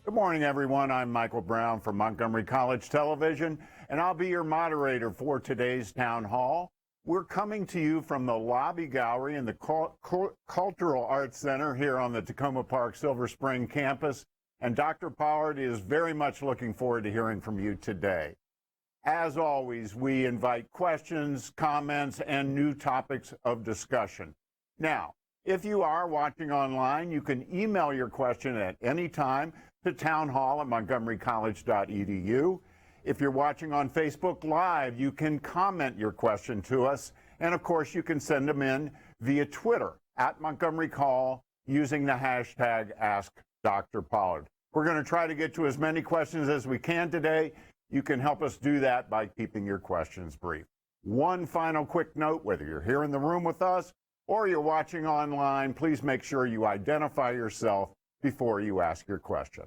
Good morning, everyone. I'm Michael Brown from Montgomery College Television, and I'll be your moderator for today's town hall. We're coming to you from the Lobby Gallery in the Cultural Arts Center here on the Takoma Park Silver Spring campus, and Dr. Pollard is very much looking forward to hearing from you today. As always, we invite questions, comments, and new topics of discussion. Now, if you are watching online, you can email your question at any time to townhall@montgomerycollege.edu. If you're watching on Facebook Live, you can comment your question to us. And of course, you can send them in via Twitter at Montgomery Call using the hashtag AskDrPollard. We're going to try to get to as many questions as we can today. You can help us do that by keeping your questions brief. One final quick note, whether you're here in the room with us or you're watching online, please make sure you identify yourself before you ask your question.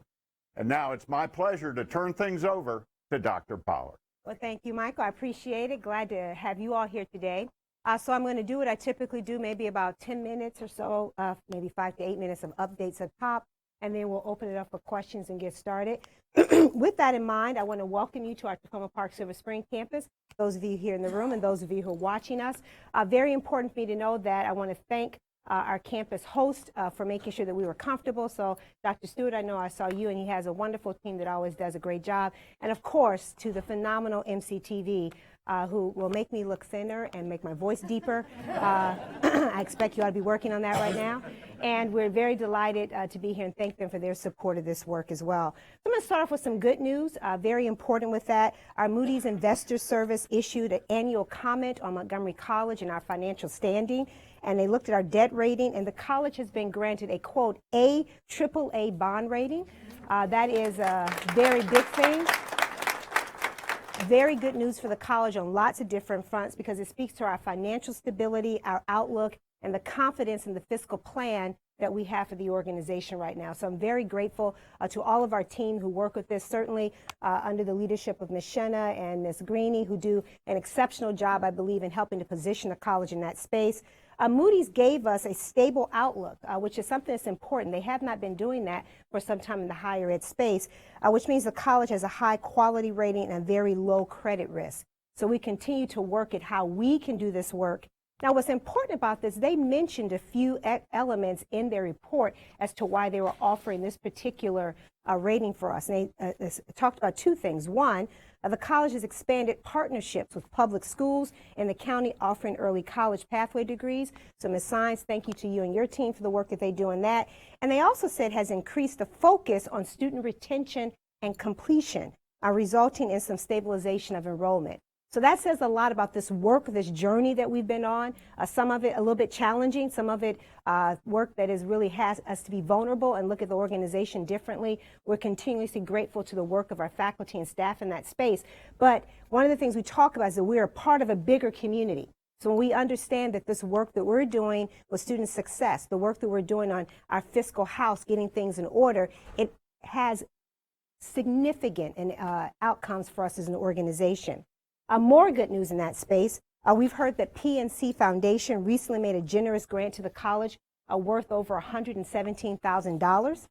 And now it's my pleasure to turn things over to Dr. Pollard. Well, thank you, Michael. I appreciate it. Glad to have you all here today. So I'm going to do what I typically do, maybe about 10 minutes or so, maybe 5 to 8 minutes of updates up top, and then we'll open it up for questions and get started. With that in mind, I want to welcome you to our Takoma Park Silver Spring campus, those of you here in the room and those of you who are watching us. Very important for me to know that I want to thank our campus host for making sure that we were comfortable. So Dr. Stewart, I know I saw you, and he has a wonderful team that always does a great job. And of course, to the phenomenal MCTV, who will make me look thinner and make my voice deeper. I expect you ought to be working on that right now. And we're very delighted to be here and thank them for their support of this work as well. So I'm going to start off with some good news, very important with that. Our Moody's Investor Service issued an annual comment on Montgomery College and our financial standing. And they looked at our debt rating, and the college has been granted a, quote, AAA bond rating. That is a very big thing. Very good news for the college on lots of different fronts because it speaks to our financial stability, our outlook, and the confidence in the fiscal plan that we have for the organization right now. So I'm very grateful to all of our team who work with this, certainly under the leadership of Ms. Shenna and Ms. Greeny, who do an exceptional job, I believe, in helping to position the college in that space. Moody's gave us a stable outlook, which is something that's important. They have not been doing that for some time in the higher ed space, which means the college has a high quality rating and a very low credit risk. So we continue to work at how we can do this work. Now, what's important about this, they mentioned a few elements in their report as to why they were offering this particular rating for us. And they talked about two things. One, the college has expanded partnerships with public schools in the county offering early college pathway degrees. So Ms. Sines, thank you to you and your team for the work that they do in that. And they also said has increased the focus on student retention and completion, resulting in some stabilization of enrollment. So that says a lot about this work, this journey that we've been on. Some of it a little bit challenging, some of it work that is really has us to be vulnerable and look at the organization differently. We're continuously grateful to the work of our faculty and staff in that space. But one of the things we talk about is that we're a part of a bigger community. So when we understand that this work that we're doing with student success, the work that we're doing on our fiscal house, getting things in order, it has significant outcomes for us as an organization. More good news in that space. We've heard that Pnc Foundation recently made a generous grant to the college worth over $117,000.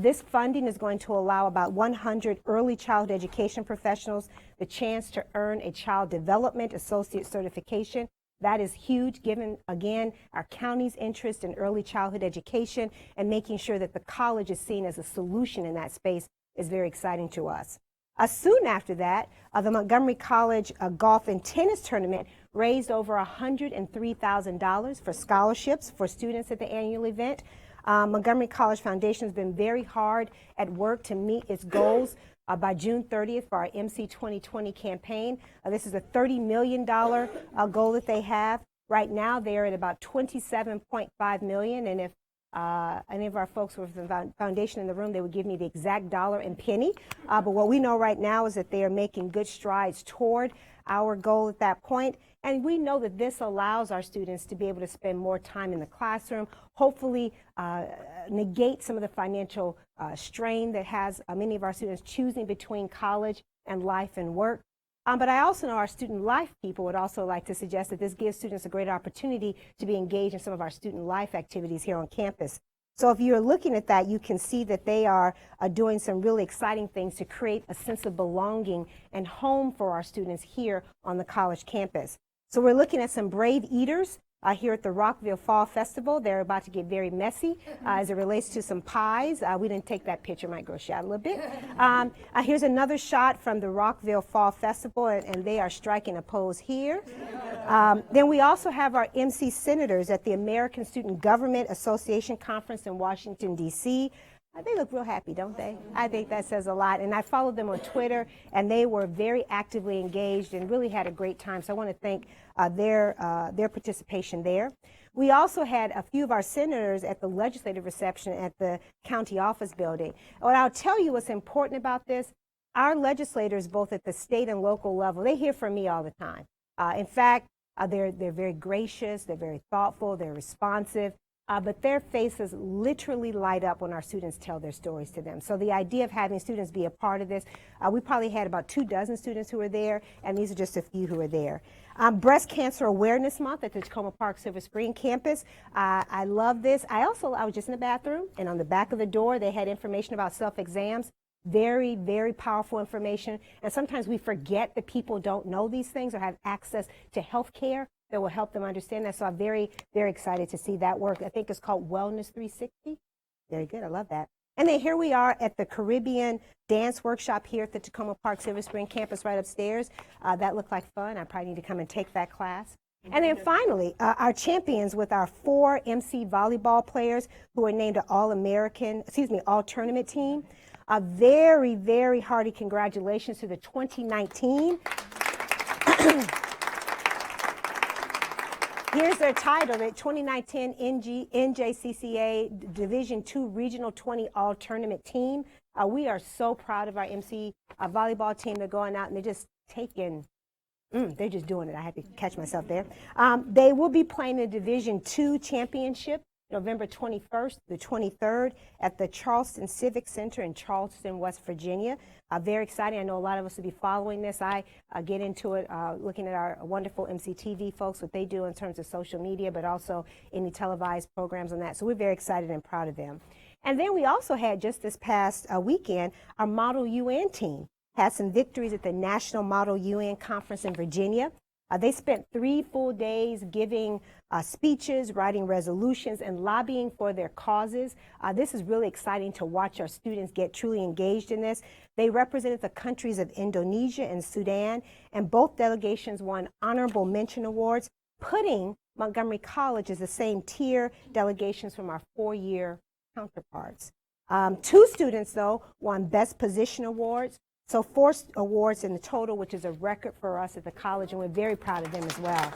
This funding is going to allow about 100 early childhood education professionals the chance to earn a child development associate certification. That is huge, given, again, our county's interest in early childhood education, and making sure that the college is seen as a solution in that space is very exciting to us. Soon after that, the Montgomery College Golf and Tennis Tournament raised over $103,000 for scholarships for students at the annual event. Montgomery College Foundation has been very hard at work to meet its goals by June 30th for our MC 2020 campaign. This is a $30 million goal that they have. Right now, they are at about $27.5 million, and if any of our folks with the foundation in the room, they would give me the exact dollar and penny. But what we know right now is that they are making good strides toward our goal at that point. And we know that this allows our students to be able to spend more time in the classroom, hopefully negate some of the financial strain that has many of our students choosing between college and life and work. But I also know our student life people would also like to suggest that this gives students a great opportunity to be engaged in some of our student life activities here on campus. So if you're looking at that, you can see that they are doing some really exciting things to create a sense of belonging and home for our students here on the college campus. So we're looking at some brave eaters here at the Rockville Fall Festival. They're about to get very messy as it relates to some pies. We didn't take that picture, might gross you out a little bit. Here's another shot from the Rockville Fall Festival, and they are striking a pose here. Then we also have our MC senators at the American Student Government Association Conference in Washington, D.C. They look real happy, don't they? I think that says a lot. And I followed them on Twitter, and they were very actively engaged and really had a great time. So I want to thank their participation there. We also had a few of our senators at the legislative reception at the county office building. What I'll tell you what's important about this, our legislators, both at the state and local level, they hear from me all the time. In fact, they're very gracious, they're very thoughtful, they're responsive. But their faces literally light up when our students tell their stories to them. So the idea of having students be a part of this, we probably had about 24 students who were there, and these are just a few who were there. Breast Cancer Awareness Month at the Takoma Park Silver Spring campus. I love this. I was just in the bathroom, and on the back of the door, they had information about self-exams. Very, very powerful information. And sometimes we forget that people don't know these things or have access to health care that will help them understand that. So I'm very, very excited to see that work. I think it's called Wellness 360. Very good. I love that. And then here we are at the Caribbean Dance Workshop here at the Takoma Park Silver Spring campus right upstairs. That looked like fun. I probably need to come and take that class. And then finally, our champions with our 4 MC volleyball players who were named an all-tournament team. A very, very hearty congratulations to the 2019. Here's their title, the 2019 NJCCA Division II Regional 20 All-Tournament Team. We are so proud of our MC volleyball team. They're going out and they're just taking, they're just doing it. I had to catch myself there. They will be playing the Division II Championship November 21st to the 23rd at the Charleston Civic Center in Charleston, West Virginia. Very exciting. I know a lot of us will be following this. I get into it looking at our wonderful MCTV folks, what they do in terms of social media, but also any televised programs on that. So we're very excited and proud of them. And then we also had just this past weekend, our Model UN team had some victories at the National Model UN Conference in Virginia. They spent 3 full days giving speeches, writing resolutions, and lobbying for their causes. This is really exciting to watch our students get truly engaged in this. They represented the countries of Indonesia and Sudan, and both delegations won honorable mention awards, putting Montgomery College as the same tier delegations from our 4-year counterparts. 2 students, though, won Best Position awards. So 4 awards in the total, which is a record for us at the college, and we're very proud of them as well.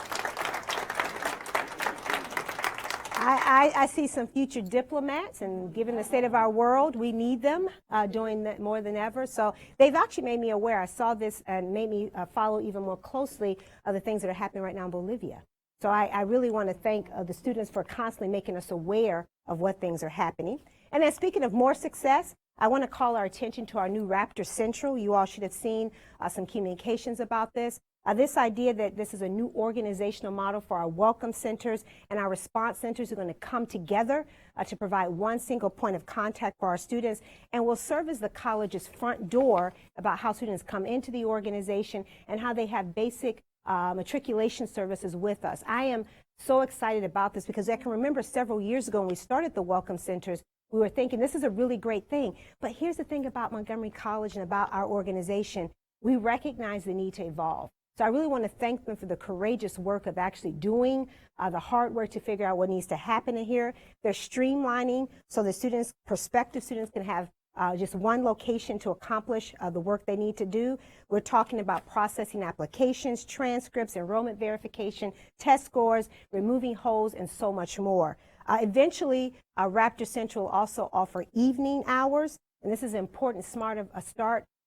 I see some future diplomats, and given the state of our world, we need them doing that more than ever. So they've actually made me aware. I saw this and made me follow even more closely the things that are happening right now in Bolivia. So I really want to thank the students for constantly making us aware of what things are happening. And then speaking of more success, I want to call our attention to our new Raptor Central. You all should have seen some communications about this. This idea that this is a new organizational model for our welcome centers and our response centers are going to come together to provide one single point of contact for our students and will serve as the college's front door about how students come into the organization and how they have basic matriculation services with us. I am so excited about this because I can remember several years ago when we started the welcome centers, we were thinking this is a really great thing. But here's the thing about Montgomery College and about our organization. We recognize the need to evolve. So I really want to thank them for the courageous work of actually doing the hard work to figure out what needs to happen in here. They're streamlining so the students, prospective students, can have just one location to accomplish the work they need to do. We're talking about processing applications, transcripts, enrollment verification, test scores, removing holes, and so much more. Eventually, Raptor Central will also offer evening hours, and this is an important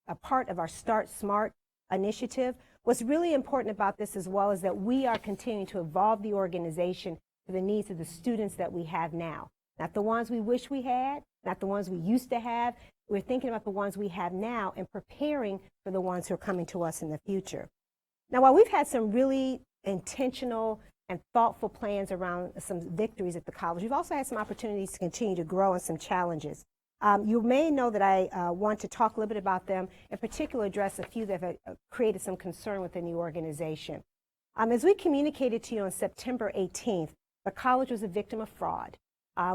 a part of our Start Smart initiative. What's really important about this as well is that we are continuing to evolve the organization to the needs of the students that we have now. Not the ones we wish we had, not the ones we used to have. We're thinking about the ones we have now and preparing for the ones who are coming to us in the future. Now, while we've had some really intentional and thoughtful plans around some victories at the college. We've also had some opportunities to continue to grow and some challenges. You may know that I want to talk a little bit about them, in particular address a few that have created some concern within the organization. As we communicated to you on September 18th, the college was a victim of fraud.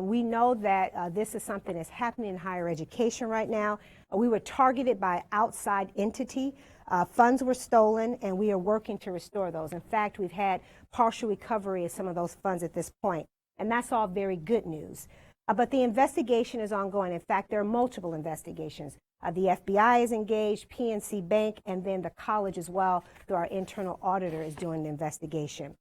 We know that this is something that's happening in higher education right now. We were targeted by an outside entity. Funds were stolen, and we are working to restore those. In fact, we've had partial recovery of some of those funds at this point, and that's all very good news. But the investigation is ongoing. In fact, there are multiple investigations. The FBI is engaged, PNC Bank, and then the college as well, through our internal auditor, is doing the investigation.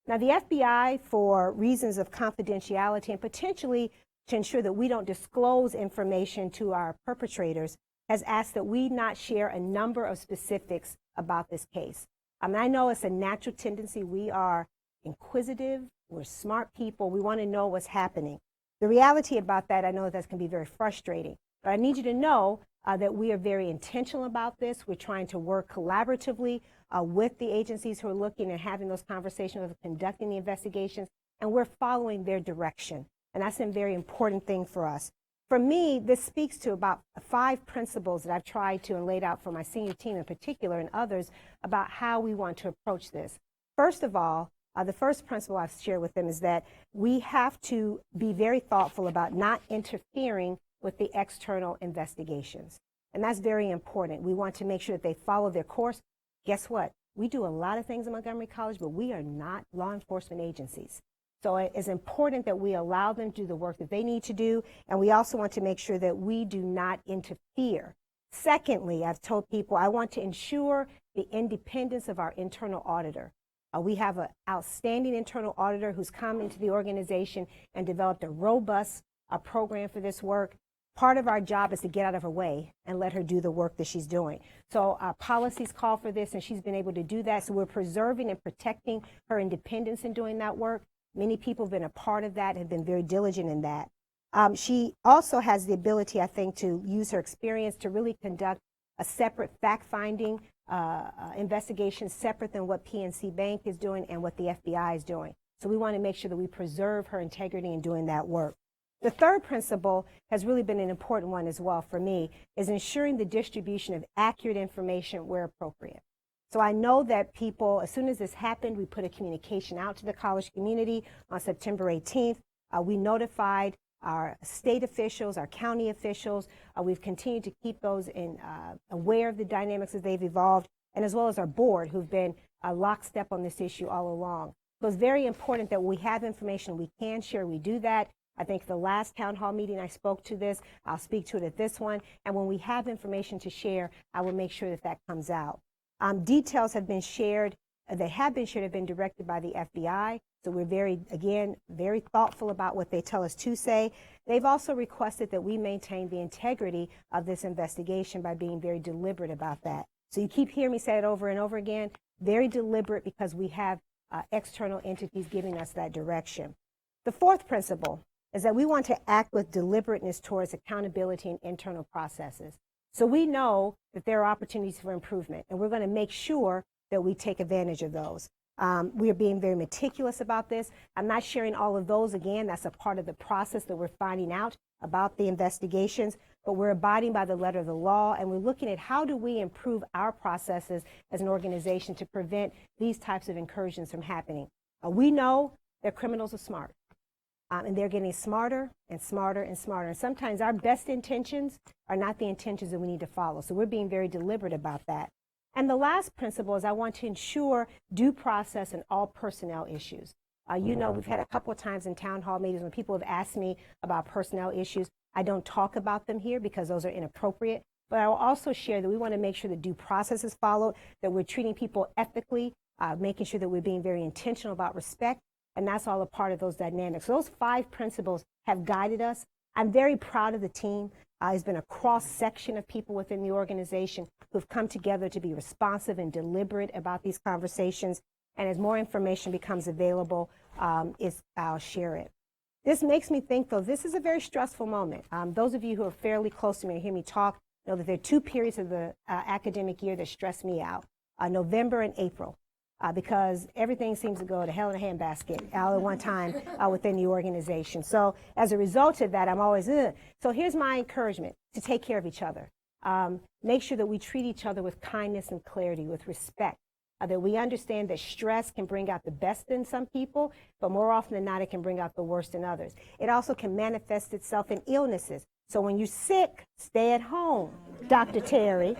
Now, the FBI, for reasons of confidentiality and potentially to ensure that we don't disclose information to our perpetrators, has asked that we not share a number of specifics about this case. I know it's a natural tendency. We are inquisitive, we're smart people, we want to know what's happening. The reality about that, I know that can be very frustrating, but I need you to know that we are very intentional about this. We're trying to work collaboratively with the agencies who are looking and having those conversations, conducting the investigations, and we're following their direction. And that's a very important thing for us. For me, this speaks to about 5 principles that I've tried to and laid out for my senior team in particular and others about how we want to approach this. First of all, the first principle I've shared with them is that we have to be very thoughtful about not interfering with the external investigations. And that's very important. We want to make sure that they follow their course. Guess what? We do a lot of things at Montgomery College, but we are not law enforcement agencies. So it is important that we allow them to do the work that they need to do, and we also want to make sure that we do not interfere. Secondly, I've told people I want to ensure the independence of our internal auditor. We have an outstanding internal auditor who's come into the organization and developed a robust program for this work. Part of our job is to get out of her way and let her do the work that she's doing. So our policies call for this, and she's been able to do that. So we're preserving and protecting her independence in doing that work. Many people have been a part of that, have been very diligent in that. She also has the ability, I think, to use her experience to really conduct a separate fact-finding investigation separate than what PNC Bank is doing and what the FBI is doing. So we want to make sure that we preserve her integrity in doing that work. The third principle has really been an important one as well for me, is ensuring the distribution of accurate information where appropriate. So I know that people, as soon as this happened, we put a communication out to the college community on September 18th. We notified our state officials, our county officials. We've continued to keep those aware of the dynamics as they've evolved, and as well as our board, who've been lockstep on this issue all along. So it's very important that we have information we can share, we do that. I think the last town hall meeting I spoke to this, I'll speak to it at this one, and when we have information to share, I will make sure that that comes out. Details have been shared, have been directed by the FBI, so we're very thoughtful about what they tell us to say. They've also requested that we maintain the integrity of this investigation by being very deliberate about that. So you keep hearing me say it over and over again, very deliberate, because we have external entities giving us that direction. The fourth principle is that we want to act with deliberateness towards accountability and internal processes. So we know that there are opportunities for improvement, and we're going to make sure that we take advantage of those. We are being very meticulous about this. I'm not sharing all of those. Again, that's a part of the process that we're finding out about the investigations, but we're abiding by the letter of the law, and we're looking at how do we improve our processes as an organization to prevent these types of incursions from happening. We know that criminals are smart. And they're getting smarter and smarter and smarter. And sometimes our best intentions are not the intentions that we need to follow. So we're being very deliberate about that. And the last principle is I want to ensure due process in all personnel issues. You know, we've had a couple of times in town hall meetings when people have asked me about personnel issues. I don't talk about them here because those are inappropriate. But I will also share that we want to make sure that due process is followed, that we're treating people ethically, making sure that we're being very intentional about respect. And that's all a part of those dynamics. So those 5 principles have guided us. I'm very proud of the team. It's been a cross-section of people within the organization who've come together to be responsive and deliberate about these conversations. And as more information becomes available, I'll share it. This makes me think, though, this is a very stressful moment. Those of you who are fairly close to me and hear me talk know that there are 2 periods of the academic year that stress me out, November and April. because everything seems to go to hell in a handbasket all at one time within the organization. So as a result of that, I'm always, So here's my encouragement, to take care of each other. Make sure that we treat each other with kindness and clarity, with respect. That we understand that stress can bring out the best in some people, but more often than not, it can bring out the worst in others. It also can manifest itself in illnesses. So when you're sick, stay at home, Dr. Terry.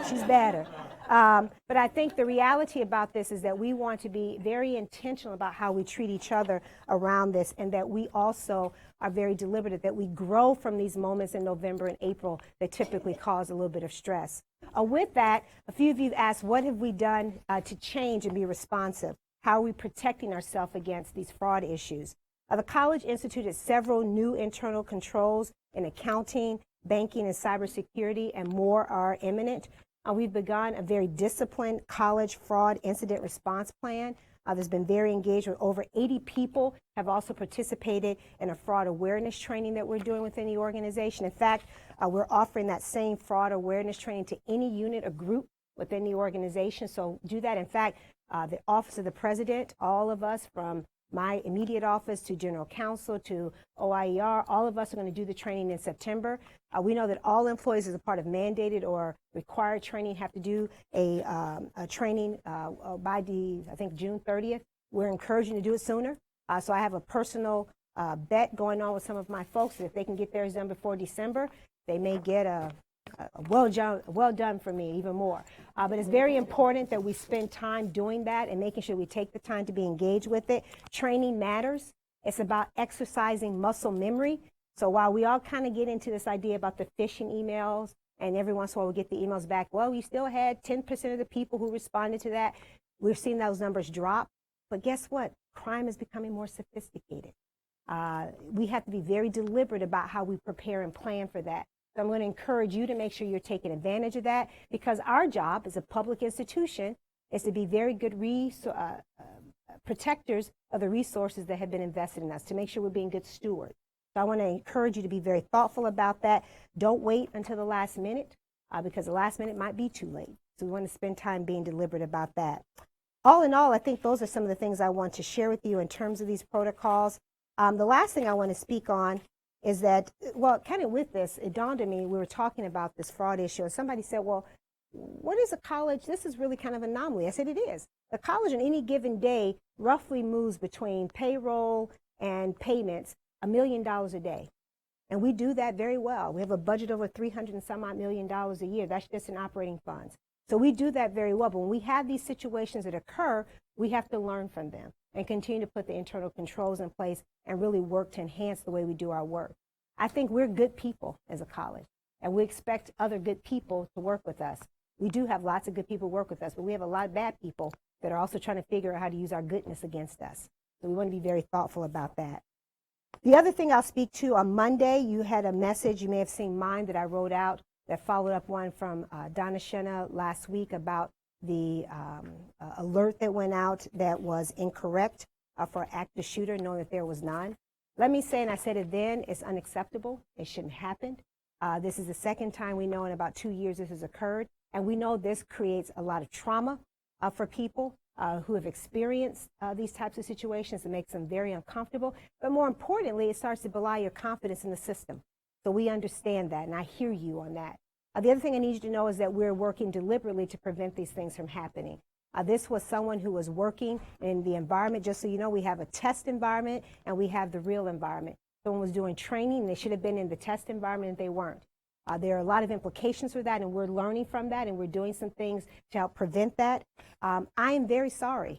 She's better. But I think the reality about this is that we want to be very intentional about how we treat each other around this, and that we also are very deliberate, that we grow from these moments in November and April that typically cause a little bit of stress. With that, a few of you have asked, what have we done to change and be responsive? How are we protecting ourselves against these fraud issues? The college instituted several new internal controls in accounting, banking, and cybersecurity, and more are imminent. We've begun a very disciplined college fraud incident response plan. That's been very engaged with over 80 people, have also participated in a fraud awareness training that we're doing within the organization. In fact, we're offering that same fraud awareness training to any unit or group within the organization. So do that. In fact, the Office of the President, all of us from my immediate office to General Counsel to OIER, all of us are going to do the training in September. We know that all employees, as a part of mandated or required training, have to do a training by I think June 30th. We're encouraging to do it sooner. So I have a personal bet going on with some of my folks that if they can get theirs done before December, they may get a well done for me, even more. But it's very important that we spend time doing that and making sure we take the time to be engaged with it. Training matters. It's about exercising muscle memory. So while we all kind of get into this idea about the phishing emails, and every once in a while we get the emails back, well, we still had 10% of the people who responded to that. We're seeing those numbers drop. But guess what? Crime is becoming more sophisticated. We have to be very deliberate about how we prepare and plan for that. So I'm going to encourage you to make sure you're taking advantage of that, because our job as a public institution is to be very good protectors of the resources that have been invested in us, to make sure we're being good stewards. So I want to encourage you to be very thoughtful about that. Don't wait until the last minute, because the last minute might be too late. So we want to spend time being deliberate about that. All in all, I think those are some of the things I want to share with you in terms of these protocols. The last thing I want to speak on is that, well, kind of with this, it dawned on me, we were talking about this fraud issue, and somebody said, well, what is a college? This is really kind of an anomaly. I said, it is. The college on any given day roughly moves between payroll and payments $1 million a day. And we do that very well. We have a budget over $300 and some odd million a year. That's just in operating funds. So we do that very well. But when we have these situations that occur, we have to learn from them and continue to put the internal controls in place and really work to enhance the way we do our work. I think we're good people as a college, and we expect other good people to work with us. We do have lots of good people work with us, but we have a lot of bad people that are also trying to figure out how to use our goodness against us. So we want to be very thoughtful about that. The other thing I'll speak to, on Monday, you had a message, you may have seen mine, that I wrote out that followed up one from Donna Shenna last week about the alert that went out that was incorrect for an active shooter, knowing that there was none. Let me say, and I said it then, it's unacceptable. It shouldn't happen. This is the second time we know in about 2 years this has occurred, and we know this creates a lot of trauma for people who have experienced these types of situations. It makes them very uncomfortable, but more importantly, it starts to belie your confidence in the system. So we understand that, and I hear you on that. The other thing I need you to know is that we're working deliberately to prevent these things from happening. This was someone who was working in the environment. Just so you know, we have a test environment and we have the real environment. Someone was doing training, they should have been in the test environment, and they weren't. There are a lot of implications for that, and we're learning from that, and we're doing some things to help prevent that. I am very sorry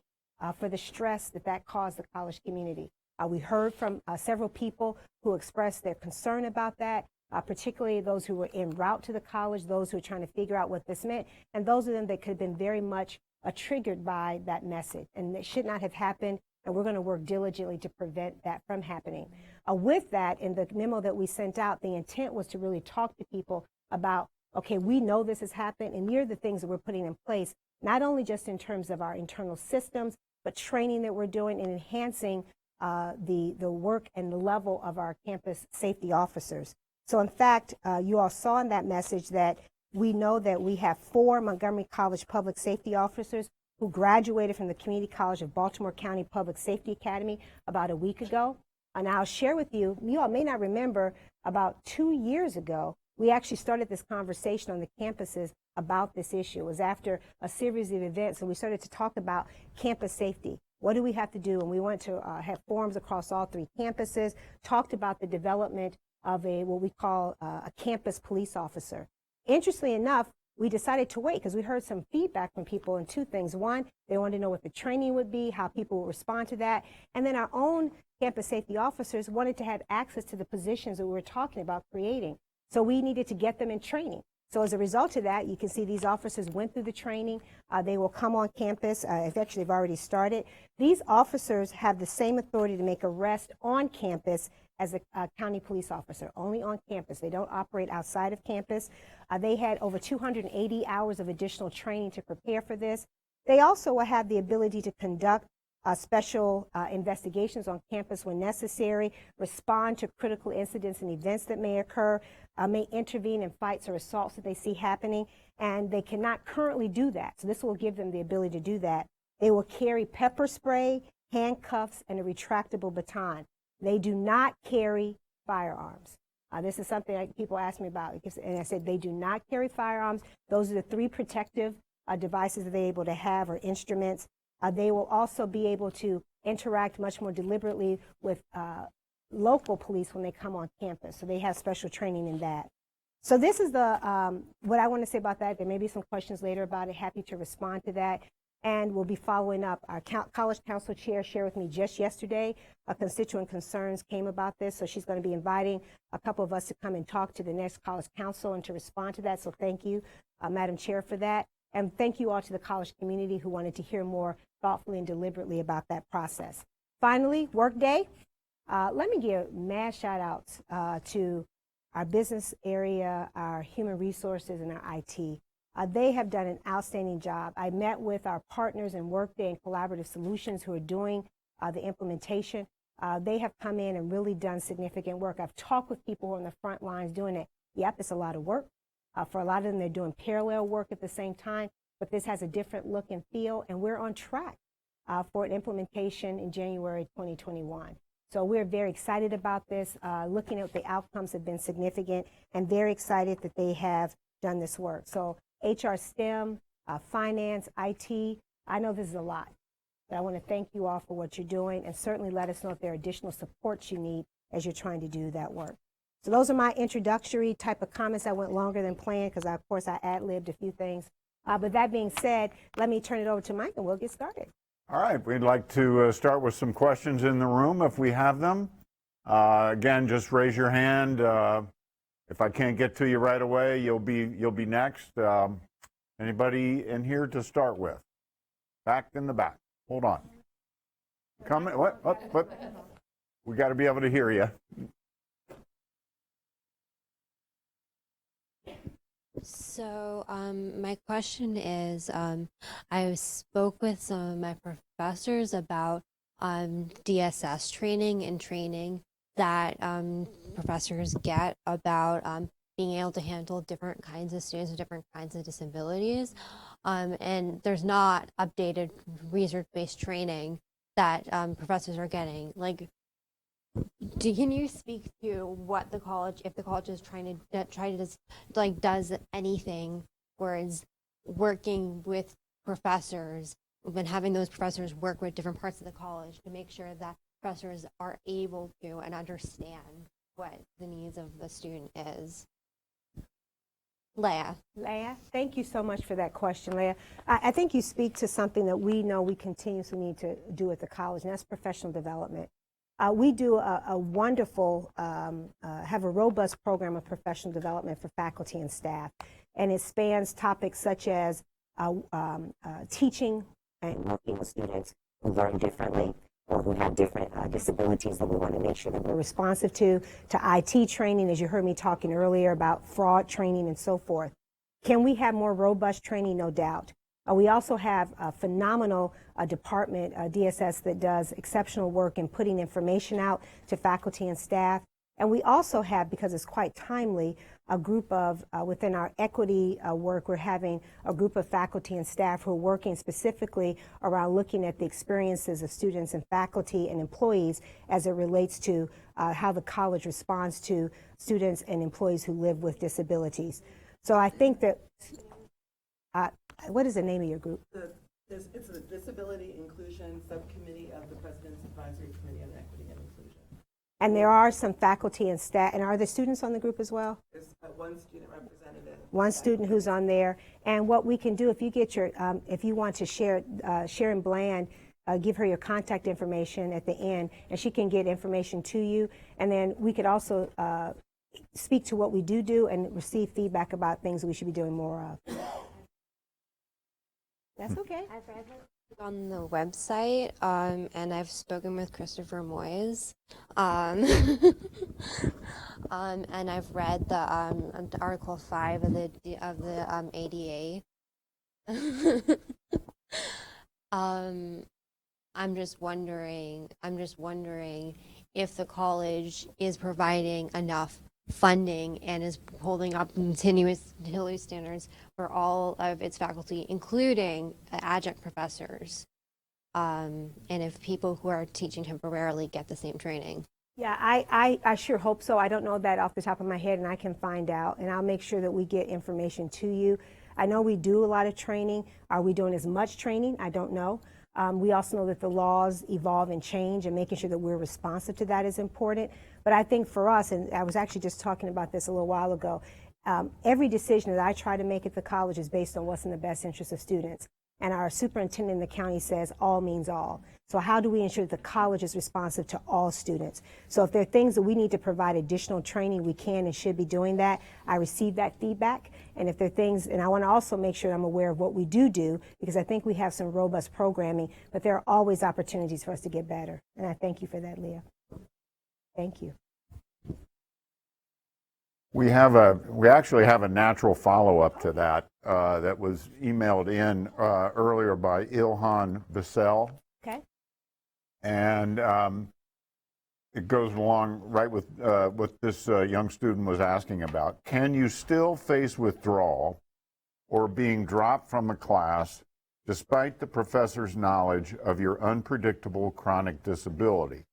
for the stress that caused the college community. We heard from several people who expressed their concern about that, particularly those who were en route to the college, those who were trying to figure out what this meant, and those of them that could have been very much triggered by that message. And it should not have happened, and we're going to work diligently to prevent that from happening. With that, in the memo that we sent out, the intent was to really talk to people about, okay, we know this has happened, and here are the things that we're putting in place, not only just in terms of our internal systems, but training that we're doing and enhancing the work and the level of our campus safety officers. So in fact, you all saw in that message that we know that we have 4 Montgomery College public safety officers who graduated from the Community College of Baltimore County Public Safety Academy about a week ago. And I'll share with you, you all may not remember, about 2 years ago, we actually started this conversation on the campuses about this issue. It was after a series of events, and we started to talk about campus safety. What do we have to do? And we went to have forums across all 3 campuses, talked about the development of what we call a campus police officer. Interestingly enough, we decided to wait because we heard some feedback from people on 2 things. One, they wanted to know what the training would be, how people would respond to that. And then our own campus safety officers wanted to have access to the positions that we were talking about creating. So we needed to get them in training. So as a result of that, you can see these officers went through the training. They will come on campus. Actually, they've already started. These officers have the same authority to make arrests on campus as a county police officer, only on campus. They don't operate outside of campus. They had over 280 hours of additional training to prepare for this. They also will have the ability to conduct special investigations on campus when necessary, respond to critical incidents and events that may occur, may intervene in fights or assaults that they see happening, and they cannot currently do that. So this will give them the ability to do that. They will carry pepper spray, handcuffs, and a retractable baton. They do not carry firearms. This is something that people ask me about, and I said they do not carry firearms. Those are the 3 protective devices that they're able to have, or instruments. They will also be able to interact much more deliberately with local police when they come on campus. So they have special training in that. So this is the what I want to say about that. There may be some questions later about it. Happy to respond to that. And we'll be following up. Our college council chair shared with me just yesterday constituent concerns came about this. So she's going to be inviting a couple of us to come and talk to the next college council and to respond to that. So thank you, Madam Chair, for that. And thank you all to the college community who wanted to hear more thoughtfully and deliberately about that process. Finally, Workday. Let me give mad shout outs to our business area, our human resources, and our IT. They have done an outstanding job. I met with our partners in Workday and Collaborative Solutions who are doing the implementation. They have come in and really done significant work. I've talked with people who are on the front lines doing it. Yep, it's a lot of work. For a lot of them, they're doing parallel work at the same time, but this has a different look and feel, and we're on track for an implementation in January 2021. So we're very excited about this. Looking at the outcomes have been significant, and very excited that they have done this work. So HR, STEM, finance, IT, I know this is a lot, but I want to thank you all for what you're doing, and certainly let us know if there are additional supports you need as you're trying to do that work. So those are my introductory type of comments. I went longer than planned because, of course, I ad-libbed a few things. But that being said, let me turn it over to Mike and we'll get started. All right, we'd like to start with some questions in the room if we have them. Again, just raise your hand. If I can't get to you right away, you'll be next. Anybody in here to start with? Back in the back. Hold on. Come in. What? We got to be able to hear you. So my question is, I spoke with some of my professors about DSS training and training that professors get about being able to handle different kinds of students with different kinds of disabilities. And there's not updated research-based training that professors are getting. Like, can you speak to what the college, if the college is trying to does anything where it's working with professors, and having those professors work with different parts of the college to make sure that professors are able to and understand what the needs of the student is? Leah, thank you so much for that question, Leah. I think you speak to something that we know we continuously need to do at the college, and that's professional development. We do a wonderful, have a robust program of professional development for faculty and staff, and it spans topics such as teaching and working with students who learn differently or who have different disabilities that we want to make sure that we're responsive to IT training, as you heard me talking earlier about fraud training and so forth. Can we have more robust training? No doubt. We also have a phenomenal department, DSS, that does exceptional work in putting information out to faculty and staff. And we also have, because it's quite timely, a group of, within our equity work, we're having a group of faculty and staff who are working specifically around looking at the experiences of students and faculty and employees as it relates to how the college responds to students and employees who live with disabilities. So I think that, what is the name of your group? It's a Disability Inclusion Subcommittee of the President's Advisory Committee on Equity and Inclusion. And there are some faculty and staff, and are there students on the group as well? There's one student representative. One student who's on there. And what we can do, if you get your, if you want to share, Sharon Bland, give her your contact information at the end, and she can get information to you. And then we could also speak to what we do and receive feedback about things we should be doing more of. That's okay. I've read it on the website, and I've spoken with Christopher Moyes, and I've read the Article 5 of the ADA. I'm just wondering if the college is providing enough funding and is holding up continuous standards for all of its faculty, including adjunct professors, and if people who are teaching temporarily get the same training. Yeah, I sure hope so. I don't know that off the top of my head, and I can find out, and I'll make sure that we get information to you. I know we do a lot of training. Are we doing as much training? I don't know. We also know that the laws evolve and change, and making sure that we're responsive to that is important. But I think for us, and I was actually just talking about this a little while ago, every decision that I try to make at the college is based on what's in the best interest of students. And our superintendent in the county says all means all. So how do we ensure that the college is responsive to all students? So if there are things that we need to provide additional training, we can and should be doing that. I receive that feedback. And if there are things, and I want to also make sure I'm aware of what we do, because I think we have some robust programming, but there are always opportunities for us to get better. And I thank you for that, Leah. Thank you. We actually have a natural follow-up to that that was emailed in earlier by Ilhan Bissell. Okay. And it goes along right with what this young student was asking about. Can you still face withdrawal or being dropped from a class despite the professor's knowledge of your unpredictable chronic disability?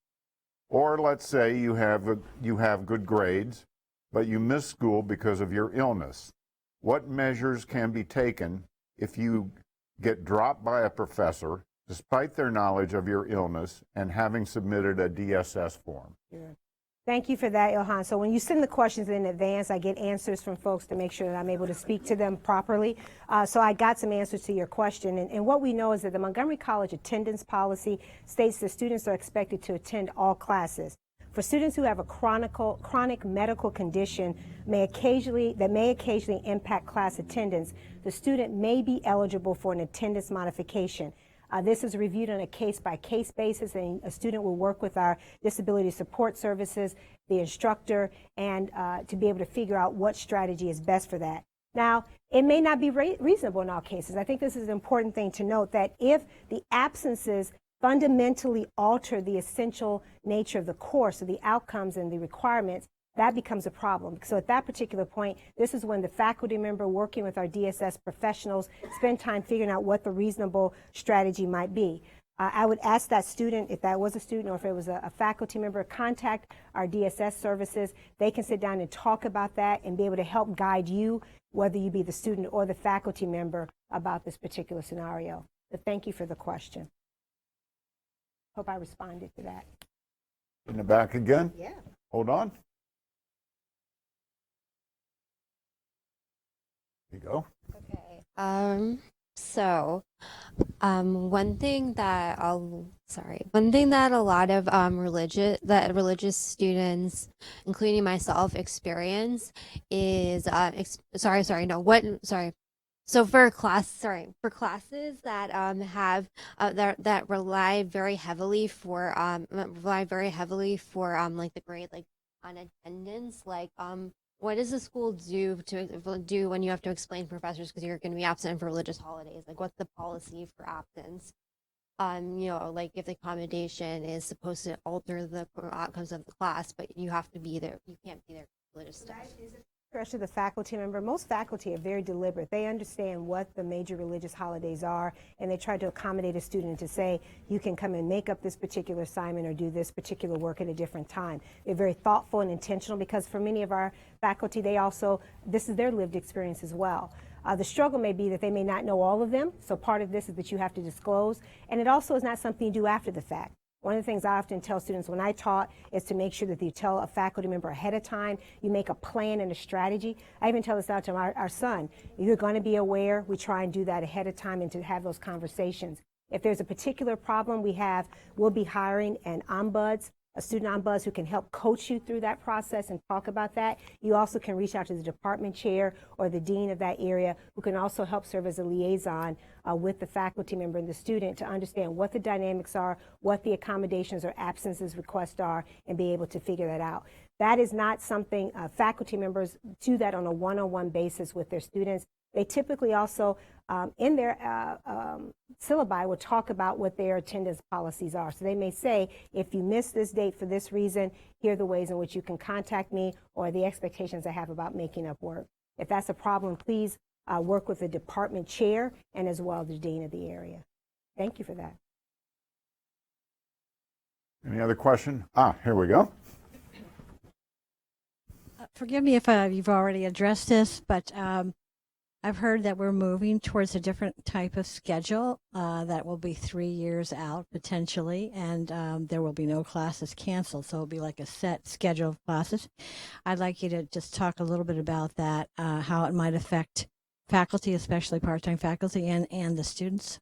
Or let's say you have good grades, but you miss school because of your illness. What measures can be taken if you get dropped by a professor despite their knowledge of your illness and having submitted a DSS form? Sure. Thank you for that, Ilhan. So when you send the questions in advance, I get answers from folks to make sure that I'm able to speak to them properly. So I got some answers to your question. And what we know is that the Montgomery College attendance policy states that students are expected to attend all classes. For students who have a chronic medical condition that may occasionally impact class attendance, the student may be eligible for an attendance modification. This is reviewed on a case-by-case basis, and a student will work with our disability support services, the instructor, and to be able to figure out what strategy is best for that. Now, it may not be reasonable in all cases. I think this is an important thing to note, that if the absences fundamentally alter the essential nature of the course, or the outcomes and the requirements, that becomes a problem. So at that particular point, this is when the faculty member working with our DSS professionals spend time figuring out what the reasonable strategy might be. I would ask that student, if that was a student or if it was a faculty member, contact our DSS services. They can sit down and talk about that and be able to help guide you, whether you be the student or the faculty member, about this particular scenario. But thank you for the question. Hope I responded to that. In the back again? Yeah. Hold on. There you go. Okay. One thing that a lot of religious students, including myself, experience is So for classes that that rely very heavily for like the grade, like on attendance, like what does the school do when you have to explain to professors because you're going to be absent for religious holidays? Like, what's the policy for absence? like if the accommodation is supposed to alter the outcomes of the class, but you have to be there. You can't be there for religious stuff. Especially the faculty member. Most faculty are very deliberate. They understand what the major religious holidays are, and they try to accommodate a student to say, you can come and make up this particular assignment or do this particular work at a different time. They're very thoughtful and intentional because for many of our faculty, this is their lived experience as well. The struggle may be that they may not know all of them, so part of this is that you have to disclose, and it also is not something you do after the fact. One of the things I often tell students when I taught is to make sure that you tell a faculty member ahead of time, you make a plan and a strategy. I even tell this out to our son. You're going to be aware. We try and do that ahead of time and to have those conversations. If there's a particular problem we'll be hiring an ombuds, a student ombuds who can help coach you through that process and talk about that. You also can reach out to the department chair or the dean of that area who can also help serve as a liaison with the faculty member and the student to understand what the dynamics are, what the accommodations or absences requests are, and be able to figure that out. That is not something faculty members do that on a one-on-one basis with their students. They typically also, in their syllabi, will talk about what their attendance policies are. So they may say, if you miss this date for this reason, here are the ways in which you can contact me or the expectations I have about making up work. If that's a problem, please work with the department chair and as well the dean of the area. Thank you for that. Any other question? Here we go. Forgive me if you've already addressed this, but I've heard that we're moving towards a different type of schedule that will be 3 years out potentially, and there will be no classes canceled, so it'll be like a set schedule of classes. I'd like you to just talk a little bit about that, how it might affect faculty, especially part-time faculty, and the students.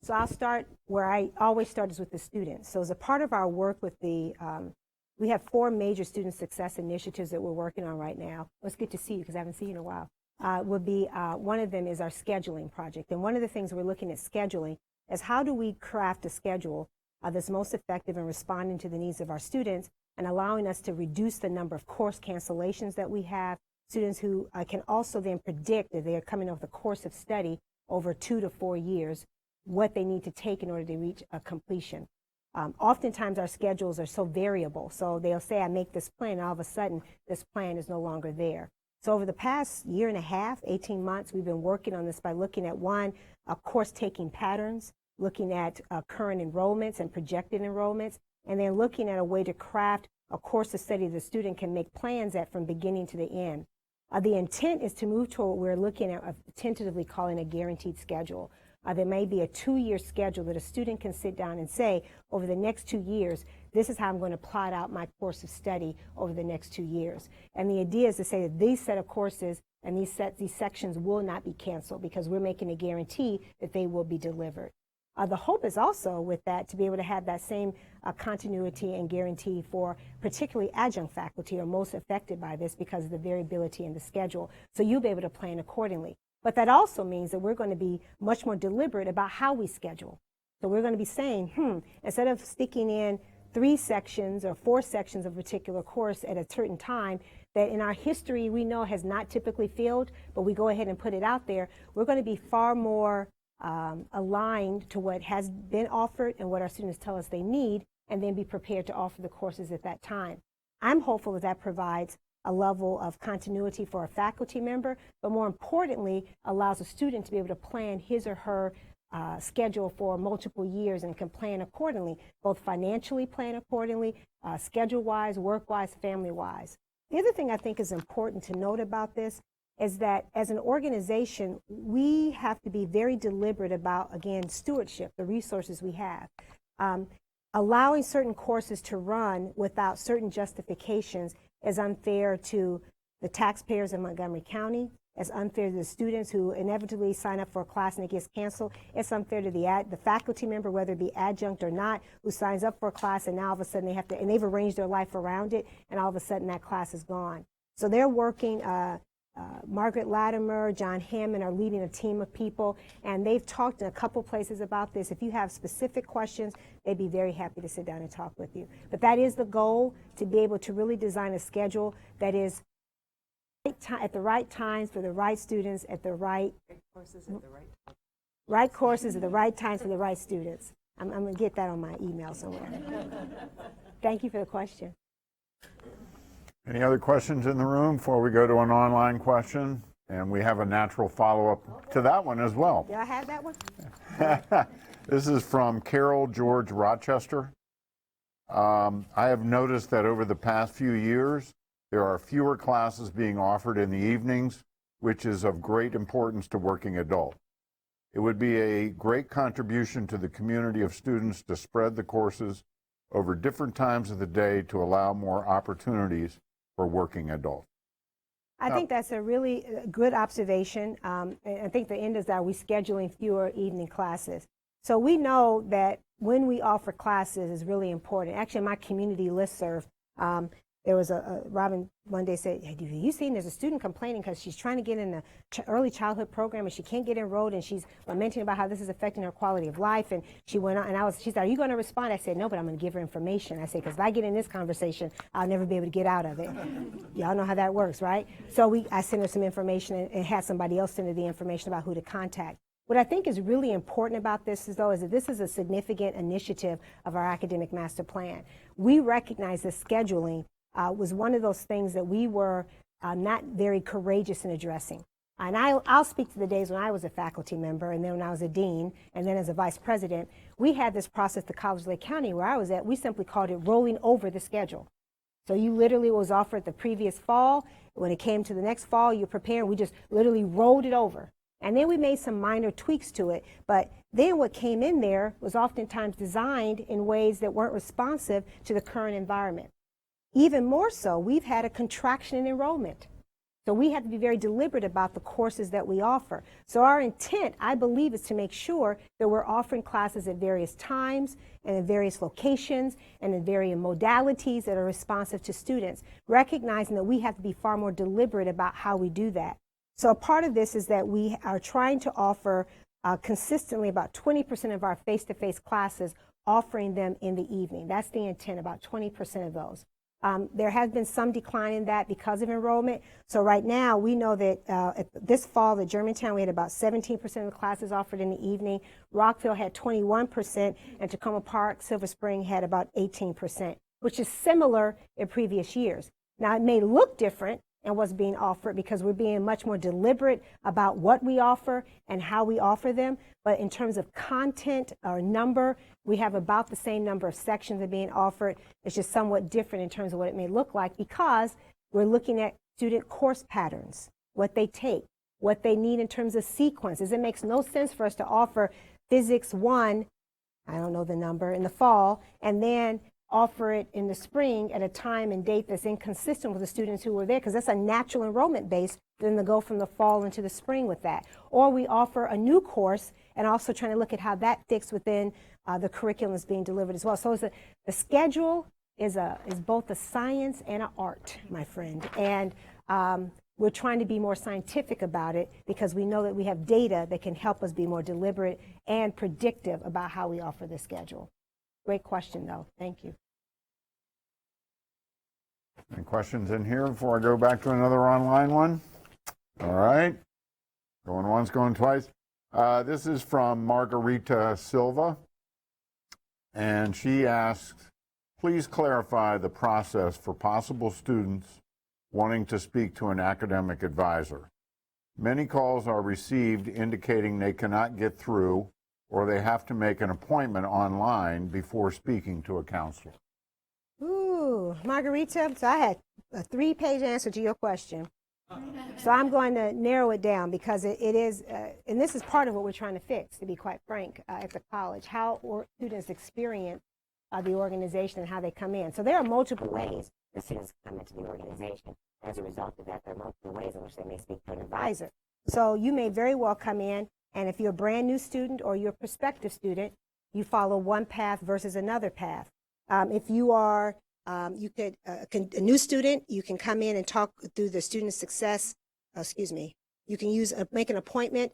So I'll start where I always start is with the students. So as a part of our work with we have 4 major student success initiatives that we're working on right now. It's good to see you because I haven't seen you in a while. One of them is our scheduling project. And one of the things we're looking at scheduling is how do we craft a schedule that's most effective in responding to the needs of our students and allowing us to reduce the number of course cancellations that we have. Students who can also then predict that they are coming off the course of study over 2 to 4 years, what they need to take in order to reach a completion. Oftentimes our schedules are so variable. So they'll say, I make this plan, and all of a sudden this plan is no longer there. So over the past year and a half, 18 months, we've been working on this by looking at course taking patterns, looking at current enrollments and projected enrollments, and then looking at a way to craft a course of study the student can make plans at from beginning to the end. The intent is to move to what we're looking at, tentatively calling a guaranteed schedule. There may be a 2-year schedule that a student can sit down and say, over the next 2 years, this is how I'm going to plot out my course of study over the next 2 years. And the idea is to say that these set of courses and these sections will not be canceled because we're making a guarantee that they will be delivered. The hope is also with that to be able to have that same continuity and guarantee for particularly adjunct faculty who are most affected by this because of the variability in the schedule. So you'll be able to plan accordingly. But that also means that we're going to be much more deliberate about how we schedule. So we're going to be saying, instead of sticking in 3 sections or 4 sections of a particular course at a certain time that in our history we know has not typically filled, but we go ahead and put it out there, we're going to be far more aligned to what has been offered and what our students tell us they need, and then be prepared to offer the courses at that time. I'm hopeful that provides a level of continuity for a faculty member, but more importantly, allows a student to be able to plan his or her schedule for multiple years and can plan accordingly, both financially plan accordingly, schedule-wise, work-wise, family-wise. The other thing I think is important to note about this is that as an organization, we have to be very deliberate about, again, stewardship, the resources we have. Allowing certain courses to run without certain justifications is unfair to the taxpayers in Montgomery County. It's unfair to the students who inevitably sign up for a class and it gets canceled. It's unfair to the faculty member, whether it be adjunct or not, who signs up for a class and now all of a sudden they have to, and they've arranged their life around it, and all of a sudden that class is gone. So they're working, Margaret Latimer, John Hammond are leading a team of people, and they've talked in a couple places about this. If you have specific questions, they'd be very happy to sit down and talk with you. But that is the goal, to be able to really design a schedule that is at the right times for the right students at the right courses at the right time. Right courses at the right times for the right students. I'm going to get that on my email somewhere. Thank you for the question. Any other questions in the room before we go to an online question? And we have a natural follow-up to that one as well. Did I have that one? This is from Carol George Rochester. I have noticed that over the past few years, there are fewer classes being offered in the evenings, which is of great importance to working adults. It would be a great contribution to the community of students to spread the courses over different times of the day to allow more opportunities for working adults. I think that's a really good observation. I think the end is that we're scheduling fewer evening classes. So we know that when we offer classes is really important. Actually, in my community listserv, there was Robin one day said, hey, have you seen there's a student complaining because she's trying to get in the early childhood program and she can't get enrolled, and she's lamenting about how this is affecting her quality of life. And she went on, and she said, are you going to respond? I said, no, but I'm going to give her information. I said, because if I get in this conversation, I'll never be able to get out of it. Y'all know how that works, right? So I sent her some information and had somebody else send her the information about who to contact. What I think is really important about this is that this is a significant initiative of our academic master plan. We recognize that scheduling was one of those things that we were not very courageous in addressing. And I'll speak to the days when I was a faculty member, and then when I was a dean, and then as a vice president. We had this process at College Lake County where I was at. We simply called it rolling over the schedule. So you literally was offered the previous fall. When it came to the next fall, you're preparing. We just literally rolled it over. And then we made some minor tweaks to it. But then what came in there was oftentimes designed in ways that weren't responsive to the current environment. Even more so, we've had a contraction in enrollment. So we have to be very deliberate about the courses that we offer. So our intent, I believe, is to make sure that we're offering classes at various times and in various locations and in various modalities that are responsive to students, recognizing that we have to be far more deliberate about how we do that. So a part of this is that we are trying to offer consistently about 20% of our face-to-face classes, offering them in the evening. That's the intent, about 20% of those. There has been some decline in that because of enrollment. So right now, we know that this fall at Germantown, we had about 17% of the classes offered in the evening. Rockville had 21%, and Takoma Park, Silver Spring had about 18%, which is similar in previous years. Now, it may look different and what's being offered because we're being much more deliberate about what we offer and how we offer them. But in terms of content or number, we have about the same number of sections that are being offered. It's just somewhat different in terms of what it may look like because we're looking at student course patterns, what they take, what they need in terms of sequences. It makes no sense for us to offer Physics 1, I don't know the number, in the fall, and then offer it in the spring at a time and date that's inconsistent with the students who were there, because that's a natural enrollment base, then to go from the fall into the spring with that. Or we offer a new course and also trying to look at how that fits within the curriculum that's being delivered as well. So the schedule is both a science and an art, my friend. And we're trying to be more scientific about it because we know that we have data that can help us be more deliberate and predictive about how we offer the schedule. Great question, though. Thank you. Any questions in here before I go back to another online one? All right. Going once, going twice. This is from Margarita Silva. And she asks, please clarify the process for possible students wanting to speak to an academic advisor. Many calls are received indicating they cannot get through or they have to make an appointment online before speaking to a counselor. Ooh, Margarita, so I had a 3-page answer to your question. So I'm going to narrow it down because it is, and this is part of what we're trying to fix, to be quite frank, at the college, how students experience the organization and how they come in. So there are multiple ways the students come into the organization. As a result of that, there are multiple ways in which they may speak to an advisor. So you may very well come in, and if you're a brand new student or you're a prospective student, you follow one path versus another path. If you are a new student, you can come in and talk through the student success, you can make an appointment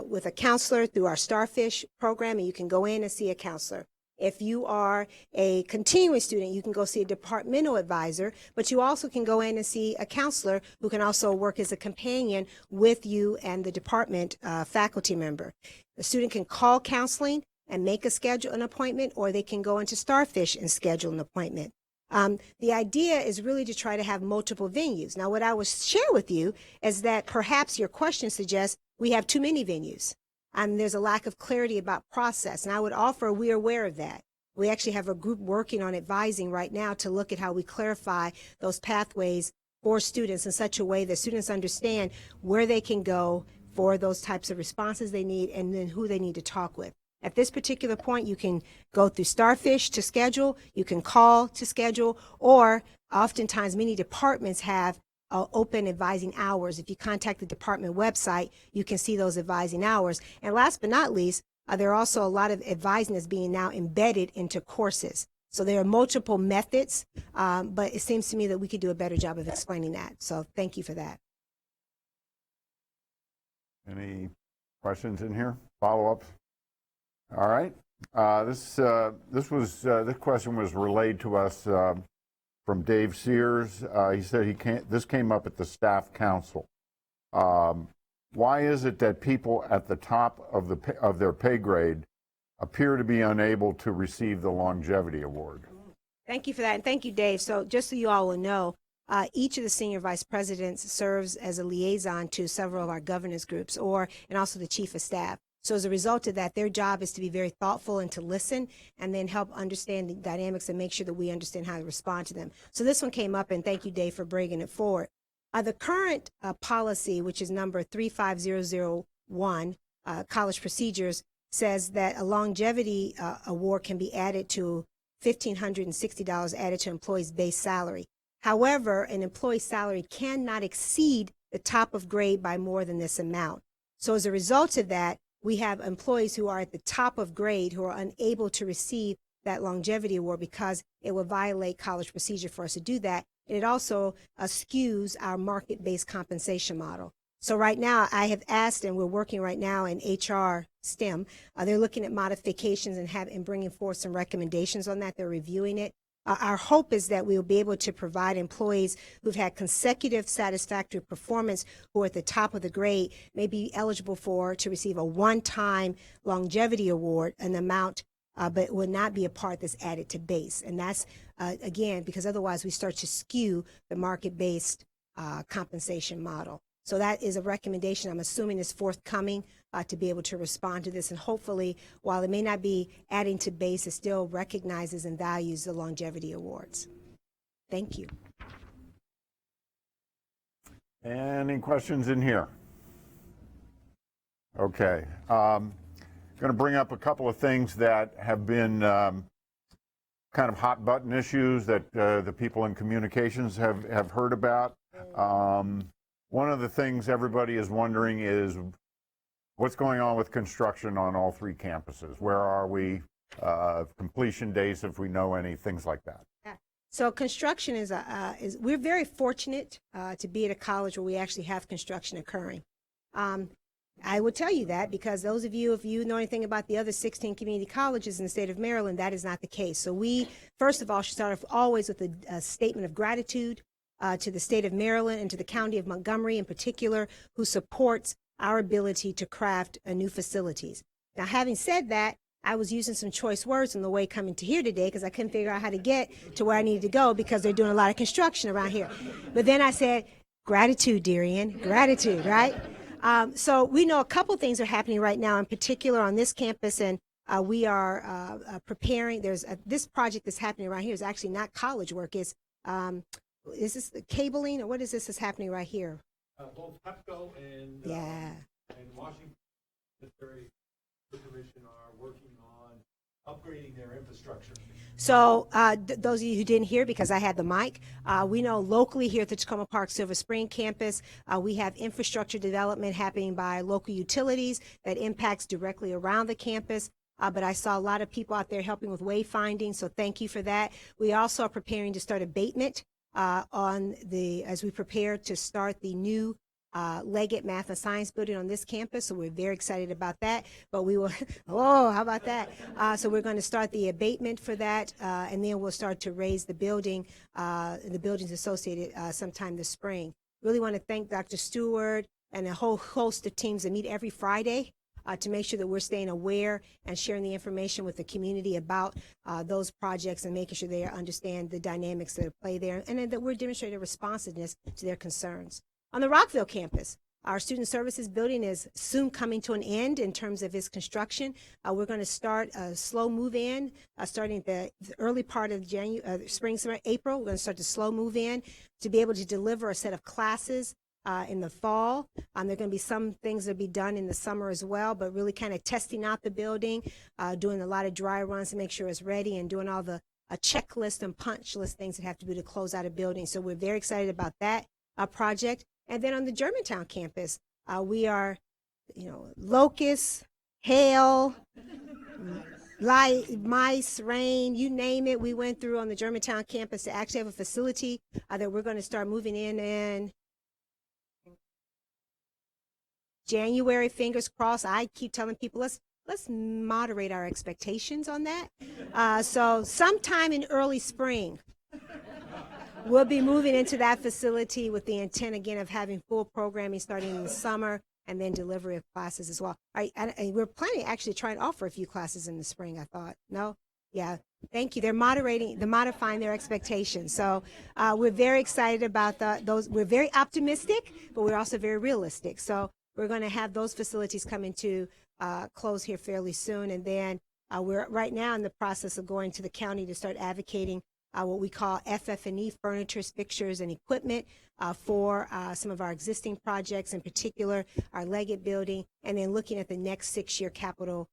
with a counselor through our Starfish program, and you can go in and see a counselor. If you are a continuing student, you can go see a departmental advisor, but you also can go in and see a counselor who can also work as a companion with you and the department faculty member. The student can call counseling and make an appointment, or they can go into Starfish and schedule an appointment. The idea is really to try to have multiple venues. Now, what I will share with you is that perhaps your question suggests we have too many venues. There's a lack of clarity about process. And I would offer we're aware of that. We actually have a group working on advising right now to look at how we clarify those pathways for students in such a way that students understand where they can go for those types of responses they need and then who they need to talk with. At this particular point, you can go through Starfish to schedule, you can call to schedule, or oftentimes many departments have open advising hours. If you contact the department website, you can see those advising hours. And last but not least, there are also a lot of advising that's being now embedded into courses. So there are multiple methods, but it seems to me that we could do a better job of explaining that. So thank you for that. Any questions in here? Follow-ups? All right. This question was relayed to us from Dave Sears. He said this came up at the staff council. Why is it that people at the top of their pay grade appear to be unable to receive the longevity award? Thank you for that, and thank you, Dave. So just so you all will know, each of the senior vice presidents serves as a liaison to several of our governance groups, and also the chief of staff. So as a result of that, their job is to be very thoughtful and to listen and then help understand the dynamics and make sure that we understand how to respond to them. So this one came up, and thank you, Dave, for bringing it forward. The current policy, which is number 35001, college procedures, says that a longevity award can be added to $1,560 added to employee's base salary. However, an employee's salary cannot exceed the top of grade by more than this amount. So as a result of that, we have employees who are at the top of grade who are unable to receive that longevity award because it will violate college procedure for us to do that. And it also skews our market-based compensation model. So right now, I have asked, and we're working right now in HR STEM, they're looking at modifications and bringing forth some recommendations on that. They're reviewing it. Our hope is that we will be able to provide employees who've had consecutive satisfactory performance who are at the top of the grade may be eligible to receive a one-time longevity award, an amount, but would not be a part that's added to base. And that's, again, because otherwise we start to skew the market-based compensation model. So that is a recommendation I'm assuming is forthcoming to be able to respond to this. And hopefully, while it may not be adding to base, it still recognizes and values the longevity awards. Thank you. Any questions in here? Okay. Going to bring up a couple of things that have been kind of hot button issues that the people in communications have heard about. One of the things everybody is wondering is what's going on with construction on all three campuses? Where are we? Completion dates, if we know any, things like that. Yeah. So construction is we're very fortunate to be at a college where we actually have construction occurring. I would tell you that because those of you, if you know anything about the other 16 community colleges in the state of Maryland, that is not the case. So we, first of all, should start off always with a statement of gratitude to the state of Maryland and to the county of Montgomery in particular, who supports our ability to craft new facilities. Now, having said that, I was using some choice words on the way coming to here today because I couldn't figure out how to get to where I needed to go because they're doing a lot of construction around here. But then I said, gratitude, DeRionne, gratitude, right? So we know a couple things are happening right now, in particular on this campus, and we are preparing. There's this project that's happening around here is actually not college work. Is this the cabling, or what is this that's happening right here? Both Pepco and Washington Commission are working on upgrading their infrastructure. So those of you who didn't hear, because I had the mic, we know locally here at the Takoma Park Silver Spring campus, we have infrastructure development happening by local utilities that impacts directly around the campus. But I saw a lot of people out there helping with wayfinding, so thank you for that. We also are preparing to start abatement as we prepare to start the new Leggett Math and Science building on this campus, so we're very excited about that. But we will, how about that? So we're going to start the abatement for that, and then we'll start to raise the buildings associated sometime this spring. Really want to thank Dr. Stewart and a whole host of teams that meet every Friday to make sure that we're staying aware and sharing the information with the community about those projects and making sure they understand the dynamics that are play there, and then that we're demonstrating responsiveness to their concerns. On the Rockville campus, our student services building is soon coming to an end in terms of its construction. We're going to start a slow move in, starting at the early part of spring, summer, April. We're going to start the slow move in to be able to deliver a set of classes in the fall. There are going to be some things that will be done in the summer as well, but really kind of testing out the building, doing a lot of dry runs to make sure it's ready, and doing all the checklist and punch list things that have to do to close out a building. So we're very excited about that project. And then on the Germantown campus, we are, locusts, hail, mice, rain, you name it. We went through on the Germantown campus to actually have a facility that we're going to start moving in January. Fingers crossed. I keep telling people, let's moderate our expectations on that. So sometime in early spring, we'll be moving into that facility with the intent, again, of having full programming starting in the summer and then delivery of classes as well. And we're planning actually trying to offer a few classes in the spring, I thought. No? Yeah. Thank you. They're modifying their expectations. So we're very excited about those. We're very optimistic, but we're also very realistic. So we're going to have those facilities come into close here fairly soon. And then we're right now in the process of going to the county to start advocating what we call FF&E, furniture, fixtures, and equipment for some of our existing projects, in particular our Leggett building, and then looking at the next 6-year capital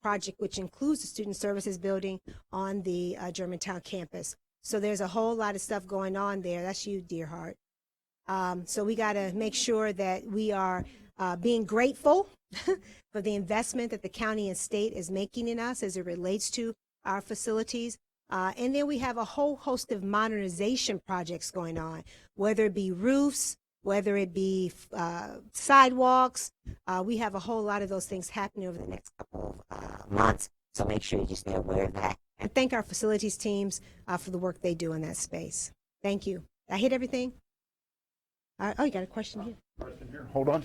project, which includes the student services building on the Germantown campus. So there's a whole lot of stuff going on there. That's you, dear heart. So we got to make sure that we are being grateful for the investment that the county and state is making in us as it relates to our facilities. And then we have a whole host of modernization projects going on, whether it be roofs, whether it be sidewalks. We have a whole lot of those things happening over the next couple of months. So make sure you just stay aware of that. And thank our facilities teams for the work they do in that space. Thank you. Did I hit everything? Oh, you got a question here? Question here. Hold on.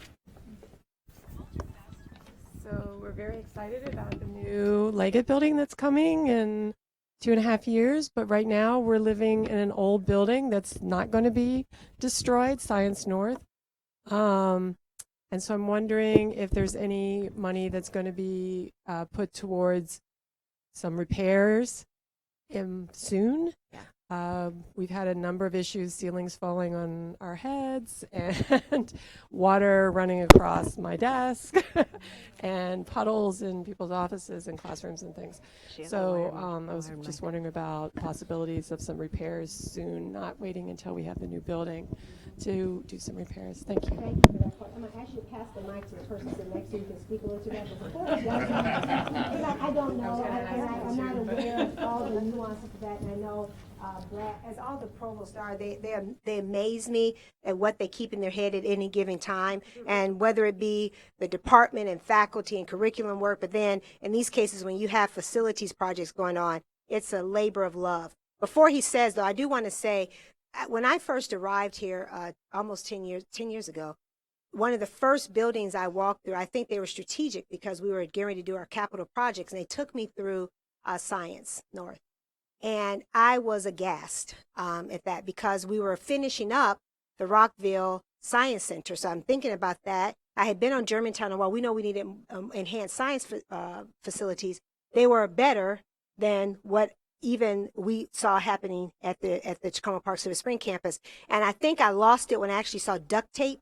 So we're very excited about the new Leggett building that's coming in 2.5 years, but right now we're living in an old building that's not going to be destroyed, Science North. And so I'm wondering if there's any money that's going to be put towards some repairs soon. We've had a number of issues, ceilings falling on our heads and water running across my desk and puddles in people's offices and classrooms and things. So I was just wondering about possibilities of some repairs soon, not waiting until we have the new building to do some repairs. Thank you. Thank you for that. I'm going to ask you to pass the mic to the person sitting next to you. You can speak a little to that. But before I don't know, I'm not aware of all the nuances of that, and I know Brad, as all the provosts are, they amaze me at what they keep in their head at any given time, and whether it be the department and faculty and curriculum work, but then in these cases when you have facilities projects going on, it's a labor of love. Before he says, though, I do want to say, when I first arrived here almost 10 years ago, one of the first buildings I walked through, I think they were strategic because we were getting ready to do our capital projects, and they took me through Science North. And I was aghast at that because we were finishing up the Rockville Science Center. So I'm thinking about that. I had been on Germantown, and while we know we needed enhanced science facilities, they were better than what even we saw happening at the Takoma Park Silver Spring campus. And I think I lost it when I actually saw duct tape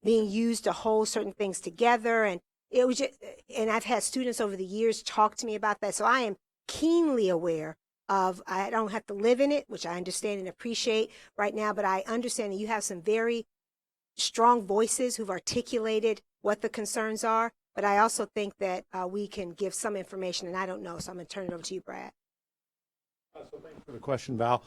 being used to hold certain things together. And it was just, and I've had students over the years talk to me about that. So I am keenly aware of, I don't have to live in it, which I understand and appreciate right now, but I understand that you have some very strong voices who've articulated what the concerns are. But I also think that we can give some information, and I don't know, so I'm going to turn it over to you, Brad. So thanks for the question, Val.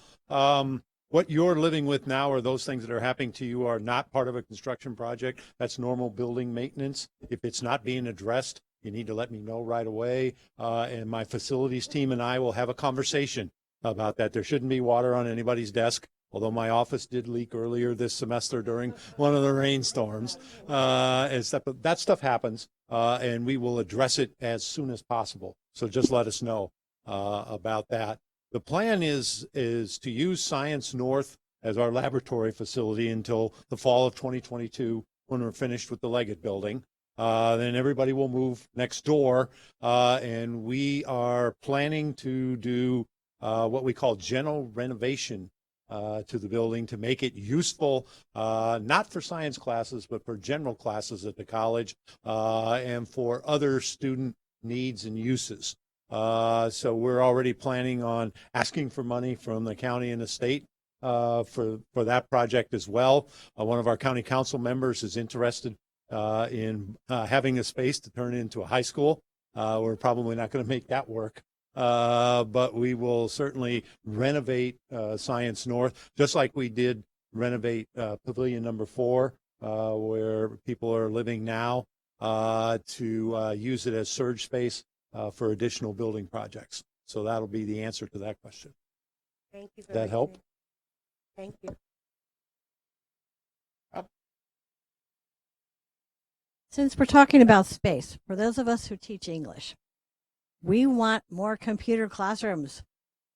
What you're living with now, or those things that are happening to you, are not part of a construction project. That's normal building maintenance. If it's not being addressed, you need to let me know right away, and my facilities team and I will have a conversation about that. There shouldn't be water on anybody's desk, although my office did leak earlier this semester during one of the rainstorms. And stuff, but that stuff happens. and we will address it as soon as possible. So just let us know about that. The plan is to use Science North as our laboratory facility until the fall of 2022 when we're finished with the Leggett building. Then everybody will move next door, and we are planning to do what we call general renovation to the building to make it useful, not for science classes, but for general classes at the college and for other student needs and uses. So we're already planning on asking for money from the county and the state for that project as well. One of our county council members is interested in having a space to turn into a high school. We're probably not going to make that work, but we will certainly renovate Science North, just like we did renovate Pavilion number 4, where people are living now, to use it as surge space for additional building projects. So that'll be the answer to that question. Thank you. Does that help? Thank you. Since we're talking about space, for those of us who teach English, we want more computer classrooms.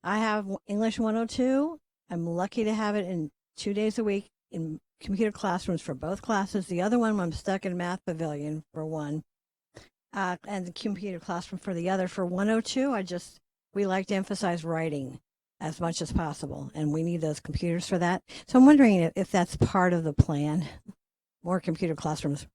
I have English 102. I'm lucky to have it in 2 days a week in computer classrooms for both classes. The other one, I'm stuck in Math Pavilion for one, and the computer classroom for the other. For 102, we like to emphasize writing as much as possible, and we need those computers for that. So I'm wondering if that's part of the plan, more computer classrooms.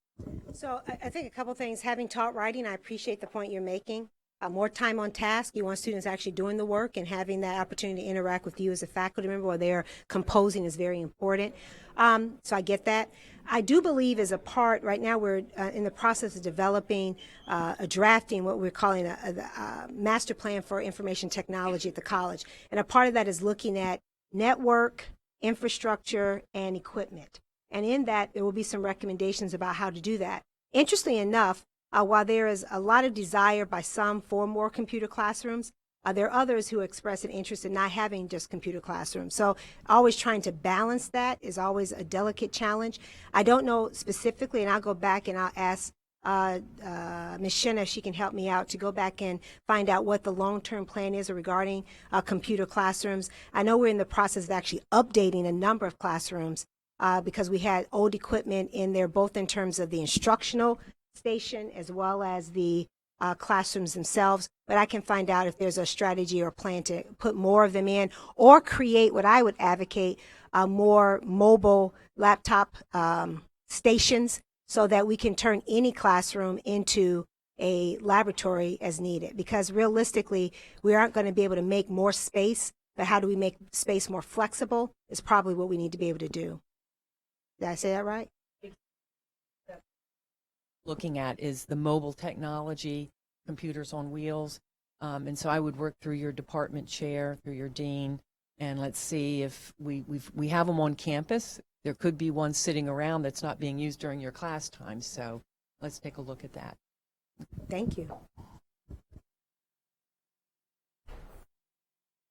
So I think a couple things. Having taught writing, I appreciate the point you're making. More time on task. You want students actually doing the work, and having that opportunity to interact with you as a faculty member while they're composing is very important. So I get that. I do believe as a part, right now we're in the process of developing, drafting what we're calling a master plan for information technology at the college. And a part of that is looking at network, infrastructure, and equipment. And in that, there will be some recommendations about how to do that. Interestingly enough, while there is a lot of desire by some for more computer classrooms, there are others who express an interest in not having just computer classrooms. So always trying to balance that is always a delicate challenge. I don't know specifically, and I'll go back and I'll ask Ms. Shenna if she can help me out to go back and find out what the long-term plan is regarding computer classrooms. I know we're in the process of actually updating a number of classrooms because we had old equipment in there, both in terms of the instructional station as well as the classrooms themselves. But I can find out if there's a strategy or plan to put more of them in, or create what I would advocate, more mobile laptop stations, so that we can turn any classroom into a laboratory as needed. Because realistically, we aren't going to be able to make more space, but how do we make space more flexible is probably what we need to be able to do. Did I say that right? Looking at is the mobile technology, computers on wheels. And so I would work through your department chair, through your dean, and let's see if we have them on campus. There could be one sitting around that's not being used during your class time. So let's take a look at that. Thank you.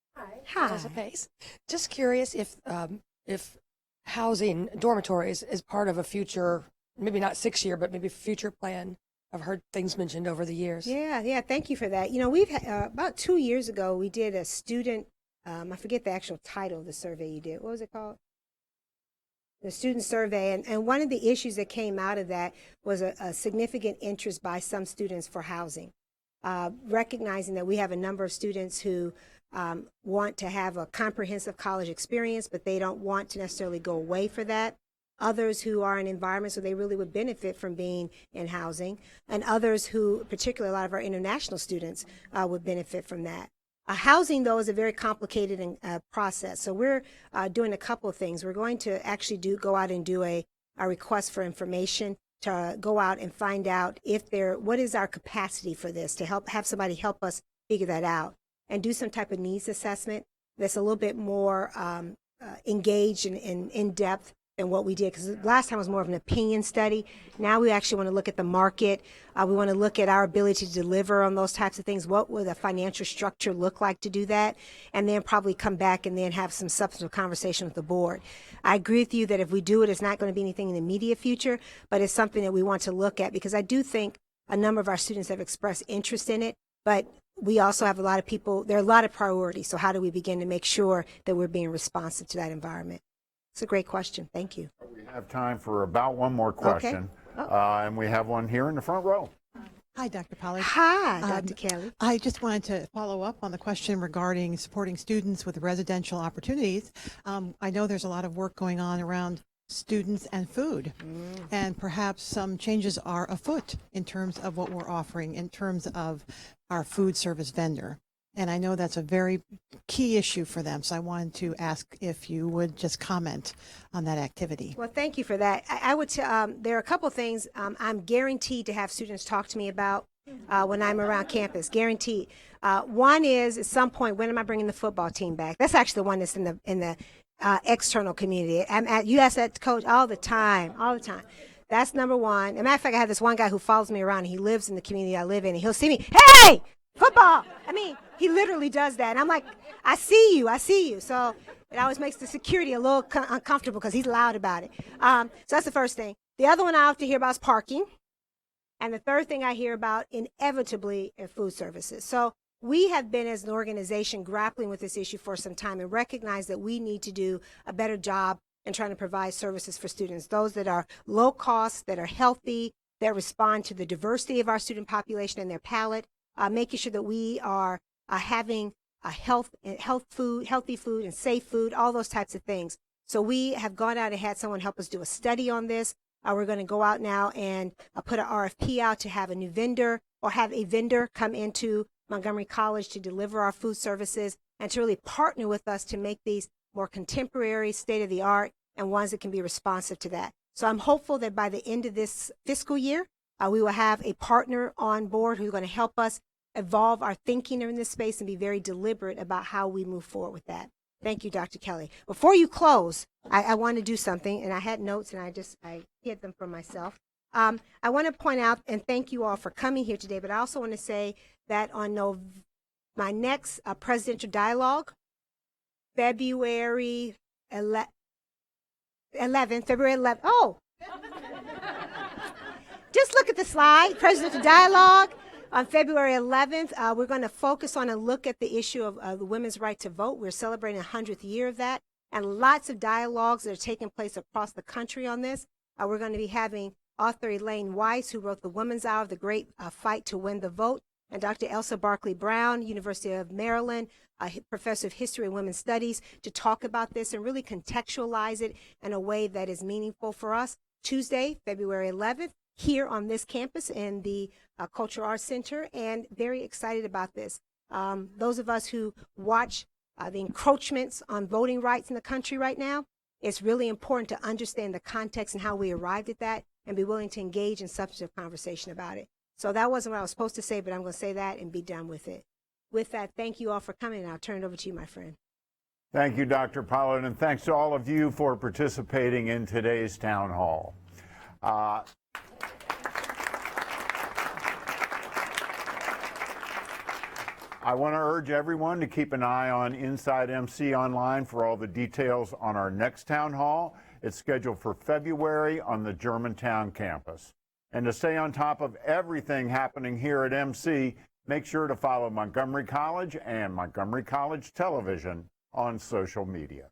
Hi. Melissa Pace. Just curious if housing dormitories is part of a future, maybe not 6-year, but maybe future plan. I've heard things mentioned over the years. Yeah. Thank you for that. You know, we've about 2 years ago, we did a student, I forget the actual title of the survey you did. What was it called? The student survey. And one of the issues that came out of that was a significant interest by some students for housing. Recognizing that we have a number of students who want to have a comprehensive college experience, but they don't want to necessarily go away for that. Others who are in environments where they really would benefit from being in housing, and others who, particularly a lot of our international students, would benefit from that. Housing, though, is a very complicated process. So we're doing a couple of things. We're going to actually go out and do a request for information to go out and find out what is our capacity for this, to have somebody help us figure that out, and do some type of needs assessment that's a little bit more engaged and in depth than what we did, because last time was more of an opinion study. Now we actually want to look at the market. We want to look at our ability to deliver on those types of things. What would a financial structure look like to do that? And then probably come back and then have some substantive conversation with the board. I agree with you that if we do it, it's not going to be anything in the immediate future, but it's something that we want to look at, because I do think a number of our students have expressed interest in it, but we also have a lot of people, there are a lot of priorities. So how do we begin to make sure that we're being responsive to that environment? It's a great question. Thank you. We have time for about one more question. And we have one here in the front row. Hi, Dr. Pollard. Hi, Dr. Kelly. I just wanted to follow up on the question regarding supporting students with residential opportunities. I know there's a lot of work going on around students and food, and perhaps some changes are afoot in terms of what we're offering in terms of our food service vendor. And I know that's a very key issue for them, so I wanted to ask if you would just comment on that activity. Well, thank you for that. I would. There are a couple things I'm guaranteed to have students talk to me about when I'm around campus. Guaranteed. One is at some point, when am I bringing the football team back? That's actually the one that's in the external community. You ask that coach all the time. That's number one. As a matter of fact, I have this one guy who follows me around. And he lives in the community I live in, and he'll see me. Hey, football! I mean, he literally does that, and I'm like, I see you. So it always makes the security a little uncomfortable because he's loud about it. So that's the first thing. The other one I have to hear about is parking. And the third thing I hear about inevitably are food services. So we have been, as an organization, grappling with this issue for some time and recognize that we need to do a better job in trying to provide services for students, those that are low cost, that are healthy, that respond to the diversity of our student population and their palate, making sure that we are having a healthy food and safe food, all those types of things. So we have gone out and had someone help us do a study on this. We're going to go out now and put an RFP out to have a new vendor or have a vendor come into Montgomery College to deliver our food services and to really partner with us to make these more contemporary, state-of-the-art, and ones that can be responsive to that. So I'm hopeful that by the end of this fiscal year, we will have a partner on board who's going to help us evolve our thinking in this space and be very deliberate about how we move forward with that. Thank you, Dr. Kelly. Before you close, I want to do something, and I had notes, and I hid them from myself. I want to point out and thank you all for coming here today, but I also want to say that on my next presidential dialogue, February 11th. Oh! Just look at the slide, presidential dialogue. On February 11th, we're going to focus on and look at the issue of the women's right to vote. We're celebrating the 100th year of that, and lots of dialogues that are taking place across the country on this. We're going to be having author Elaine Weiss, who wrote The Woman's Hour, The Great Fight to Win the Vote, and Dr. Elsa Barkley Brown, University of Maryland, professor of history and women's studies, to talk about this and really contextualize it in a way that is meaningful for us. Tuesday, February 11th, here on this campus in the Cultural Arts Center, and very excited about this. Those of us who watch the encroachments on voting rights in the country right now, it's really important to understand the context and how we arrived at that and be willing to engage in substantive conversation about it. So that wasn't what I was supposed to say, but I'm going to say that and be done with it. With that, thank you all for coming, and I'll turn it over to you, my friend. Thank you, Dr. Pollard, and thanks to all of you for participating in today's town hall. I want to urge everyone to keep an eye on Inside MC Online for all the details on our next town hall. It's scheduled for February on the Germantown campus. And to stay on top of everything happening here at MC, make sure to follow Montgomery College and Montgomery College Television on social media.